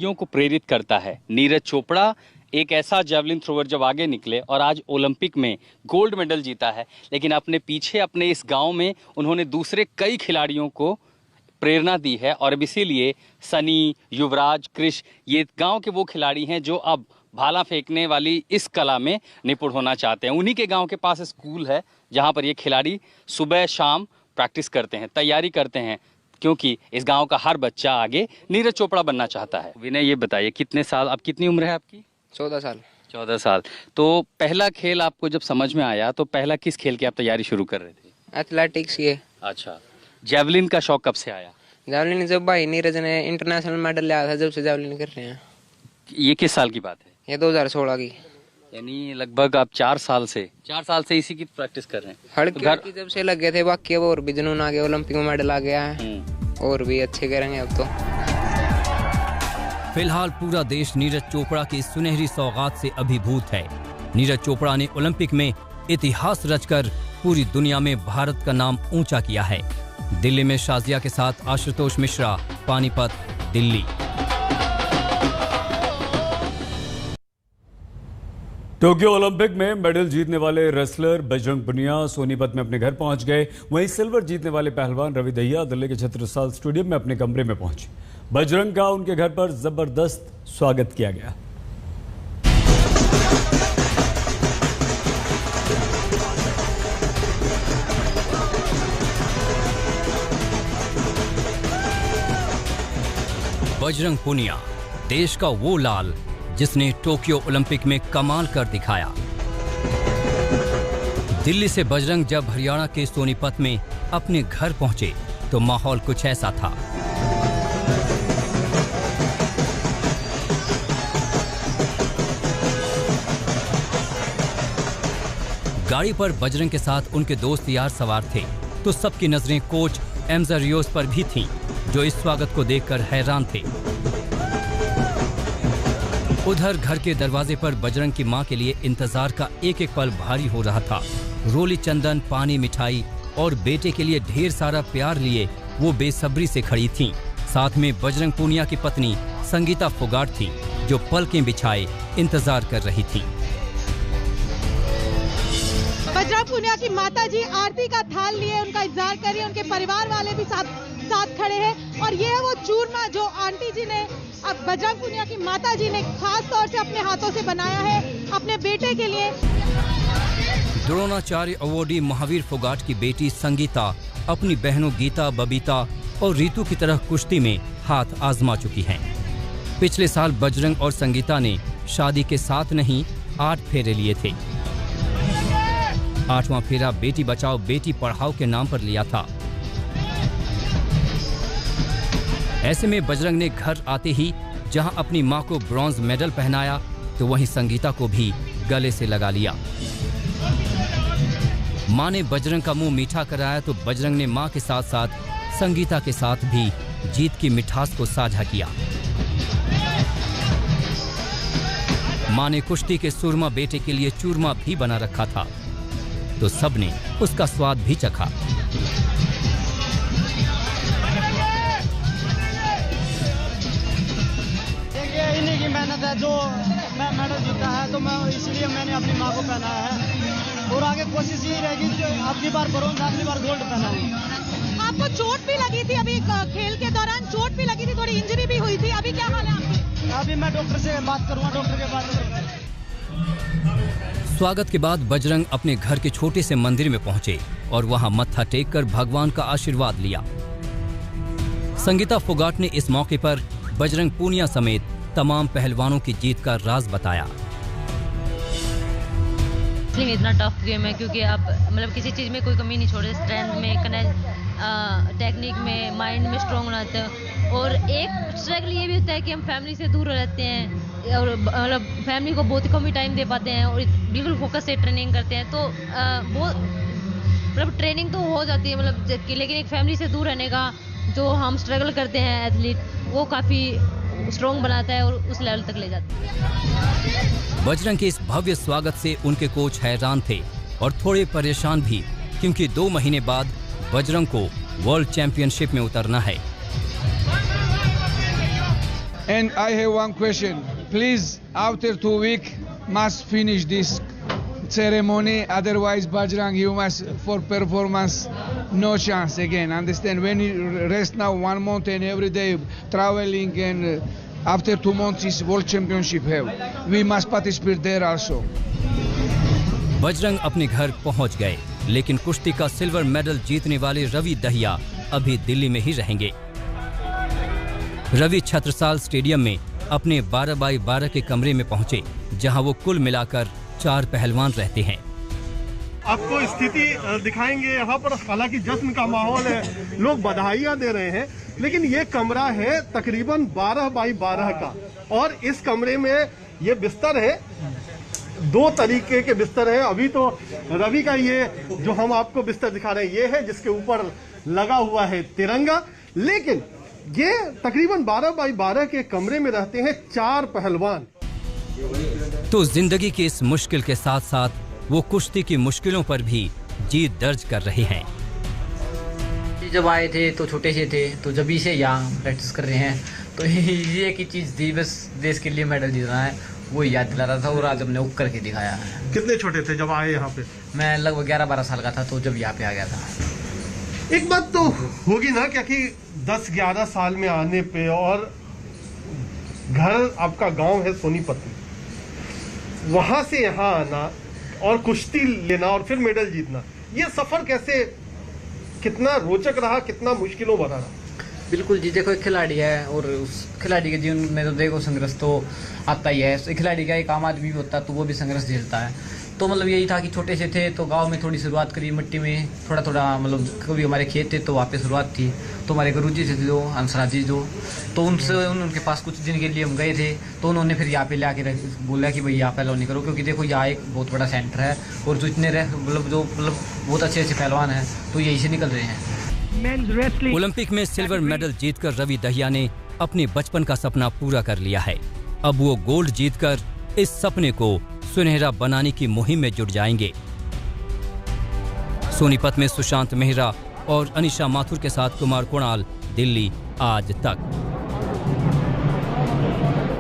को प्रेरित करता है। नीरज चोपड़ा एक ऐसा जेवलिन थ्रोवर जब आगे निकले और आज ओलंपिक में गोल्ड मेडल जीता है, लेकिन अपने पीछे अपने इस गांव में उन्होंने दूसरे कई खिलाड़ियों को प्रेरणा दी है। और अब इसीलिए सनी, युवराज, कृष ये गांव के वो खिलाड़ी हैं जो अब भाला फेंकने वाली इस कला में निपुण होना चाहते हैं। उन्हीं के गांव के पास स्कूल है जहां पर ये खिलाड़ी सुबह शाम प्रैक्टिस करते हैं, तैयारी करते हैं, क्योंकि इस गांव का हर बच्चा आगे नीरज चोपड़ा बनना चाहता है। विनय, ये बताइए कितने साल, अब कितनी उम्र है आपकी? 14 साल। 14 साल। तो पहला खेल आपको जब समझ में आया तो पहला किस खेल की आप तैयारी शुरू कर रहे थे? एथलेटिक्स ये। अच्छा, जेवलिन का शौक कब से आया? जेवलिन जब भाई नीरज ने इंटरनेशनल मेडल लिया था, जब से जेवलिन कर रहे हैं। ये किस साल की बात है? ये 2016 की। यानी लगभग आप 4 साल से इसी की प्रैक्टिस कर रहे हैं। हड़की जब से लगे थे, बाकी अब और भी जुनून आ गया, ओलंपिक में मेडल आ गया है और भी अच्छे करेंगे अब तो। फिलहाल पूरा देश नीरज चोपड़ा की सुनहरी सौगात से अभिभूत है। नीरज चोपड़ा ने ओलंपिक में इतिहास रचकर पूरी दुनिया में भारत का नाम ऊंचा किया है। दिल्ली में शाजिया के साथ आशुतोष मिश्रा, पानीपत, दिल्ली। टोक्यो ओलंपिक में मेडल जीतने वाले रेसलर बजरंग पुनिया सोनीपत में अपने घर पहुंच गए। वहीं सिल्वर जीतने वाले पहलवान रवि दहिया दिल्ली के छत्रसाल स्टेडियम में अपने कमरे में पहुंचे। बजरंग का उनके घर पर जबरदस्त स्वागत किया गया। बजरंग पुनिया देश का वो लाल जिसने टोक्यो ओलंपिक में कमाल कर दिखाया। दिल्ली से बजरंग जब हरियाणा के सोनीपत में अपने घर पहुंचे तो माहौल कुछ ऐसा था। गाड़ी पर बजरंग के साथ उनके दोस्त यार सवार थे तो सबकी नजरें कोच एम्जा रियोस पर भी थीं, जो इस स्वागत को देखकर हैरान थे। उधर घर के दरवाजे पर बजरंग की मां के लिए इंतजार का एक एक पल भारी हो रहा था। रोली चंदन, पानी, मिठाई और बेटे के लिए ढेर सारा प्यार लिए वो बेसब्री से खड़ी थीं। साथ में बजरंग पूनिया की पत्नी संगीता फोगाट थी, जो पलकें बिछाए इंतजार कर रही थी। बजरंग पूनिया की माताजी आरती का थाल लिए उनका इंतजार कर रही है। उनके परिवार वाले भी साथ खड़े हैं और ये है वो चूरमा जो आंटी जी ने, अब बजरंग पूनिया की माताजी ने खास तौर से अपने हाथों से बनाया है अपने बेटे के लिए। द्रोणाचार्य अवॉर्डी महावीर फोगाट की बेटी संगीता अपनी बहनों गीता, बबीता और रीतू की तरह कुश्ती में हाथ आजमा चुकी हैं। पिछले साल बजरंग और संगीता ने शादी के 7 नहीं 8 फेरे लिए थे। 8वां फेरा बेटी बचाओ बेटी पढ़ाओ के नाम पर लिया था। ऐसे में बजरंग ने घर आते ही जहां अपनी मां को ब्रॉन्ज मेडल पहनाया तो वहीं संगीता को भी गले से लगा लिया। मां ने बजरंग का मुंह मीठा कराया तो बजरंग ने मां के साथ साथ संगीता के साथ भी जीत की मिठास को साझा किया। मां ने कुश्ती के सुरमा बेटे के लिए चूरमा भी बना रखा था तो सबने उसका स्वाद भी चखा। इन्हीं की मेहनत है जो मैं मेडल जीता है, तो मैं इसलिए मैंने अपनी माँ को पहनाया है और आगे कोशिश यही रहेगी कि अगली बार ब्रोंज, अगली बार गोल्ड पहनाऊंगा। आपको चोट भी लगी थी, अभी खेल के दौरान चोट भी लगी थी, थोड़ी इंजरी भी हुई थी, अभी क्या हाल है आपकी? अभी मैं डॉक्टर से बात करूंगा, डॉक्टर के बाद। स्वागत के बाद बजरंग अपने घर के छोटे से मंदिर में पहुंचे और वहां मत्था टेककर भगवान का आशीर्वाद लिया। संगीता फोगाट ने इस मौके पर बजरंग पूनिया समेत तमाम पहलवानों की जीत का राज बताया। इतना टफ गेम है क्योंकि आप मतलब किसी चीज में कोई कमी नहीं छोड़े, स्ट्रेंथ में, टेक्निक में, माइंड में स्ट्रांग रहते हैं। और एक स्ट्रगल ये भी होता है कि हम फैमिली से दूर रहते हैं और मतलब फैमिली को बहुत कम ही टाइम दे पाते हैं और बिल्कुल फोकस से ट्रेनिंग करते हैं, तो बहुत मतलब ट्रेनिंग तो हो जाती है मतलब, लेकिन एक फैमिली से दूर रहने का जो हम स्ट्रगल करते हैं एथलीट, वो काफ़ी स्ट्रॉन्ग बनाता है और उस लेवल तक ले जाता है। बजरंग के इस भव्य स्वागत से उनके कोच हैरान थे और थोड़े परेशान भी, क्योंकि 2 महीने बाद बजरंग को वर्ल्ड चैंपियनशिप में उतरना है। And I have one question. Please, after 2 weeks, must finish this ceremony. Otherwise, Bajrang, you must for performance, no chance again. Understand? When you rest now 1 month and every day traveling, and after 2 months is World Championship have. We must participate there also. Bajrang अपने घर पहुंच गए, लेकिन कुश्ती का silver medal जीतने वाले रवि दहिया अभी दिल्ली में ही रहेंगे। रवि छत्रसाल स्टेडियम में अपने 12x12 के कमरे में पहुंचे, जहां वो कुल मिलाकर 4 पहलवान रहते हैं। आपको स्थिति दिखाएंगे यहाँ पर। हालांकि जश्न का माहौल है, लोग बधाइयाँ दे रहे हैं, लेकिन ये कमरा है तकरीबन 12x12 का, और इस कमरे में ये बिस्तर है, 2 तरीके के बिस्तर है। अभी तो रवि का ये जो हम आपको बिस्तर दिखा रहे हैं ये है, जिसके ऊपर लगा हुआ है तिरंगा। लेकिन ये तकरीबन 12x12 के कमरे में रहते हैं 4 पहलवान। तो जिंदगी की इस मुश्किल के साथ साथ वो कुश्ती की मुश्किलों पर भी जीत दर्ज कर रहे हैं। जब आए थे तो छोटे से थे, तो जब से यहाँ प्रैक्टिस कर रहे हैं, तो ये की चीज थी, बस देश के लिए मेडल जीतना है, वो याद दिला रहा था, और आज हमने उक करके दिखाया। कितने छोटे थे जब आए यहाँ पे? मैं लगभग 11-12 साल का था, तो जब यहाँ पे आ गया था। एक बात तो होगी ना, क्या कि 10-11 साल में आने पे, और घर आपका गांव है सोनीपत में, वहां से यहाँ आना और कुश्ती लेना और फिर मेडल जीतना, ये सफर कैसे, कितना रोचक रहा, कितना मुश्किलों भरा रहा? बिल्कुल जी, देखो एक खिलाड़ी है, और उस खिलाड़ी के जीवन में तो देखो संघर्ष तो आता ही है। एक खिलाड़ी का एक आम आदमी भी होता है, तो वो भी संघर्ष झेलता है। तो मतलब यही था कि छोटे से थे तो गांव में थोड़ी शुरुआत करी, मिट्टी में थोड़ा थोड़ा, मतलब कभी हमारे खेत थे तो वहाँ पे शुरुआत थी। तो हमारे गुरुजी से जो हंसराज जी जो, तो उनके पास कुछ दिन के लिए हम गए थे, तो उन्होंने फिर यहाँ पे ले आके बोला कि भाई यहाँ पहलवानी करो, क्योंकि देखो यहाँ एक बहुत बड़ा सेंटर है, और जो इतने मतलब बहुत अच्छे अच्छे पहलवान हैं, तो यही से निकल रहे हैं। ओलंपिक में सिल्वर मेडल जीतकर रवि दहिया ने अपने बचपन का सपना पूरा कर लिया है। अब वो गोल्ड जीतकर इस सपने को सुनहरा बनाने की मुहिम में जुट जाएंगे। सोनीपत में सुशांत मेहरा और अनिशा माथुर के साथ कुमार कुणाल, दिल्ली आज तक।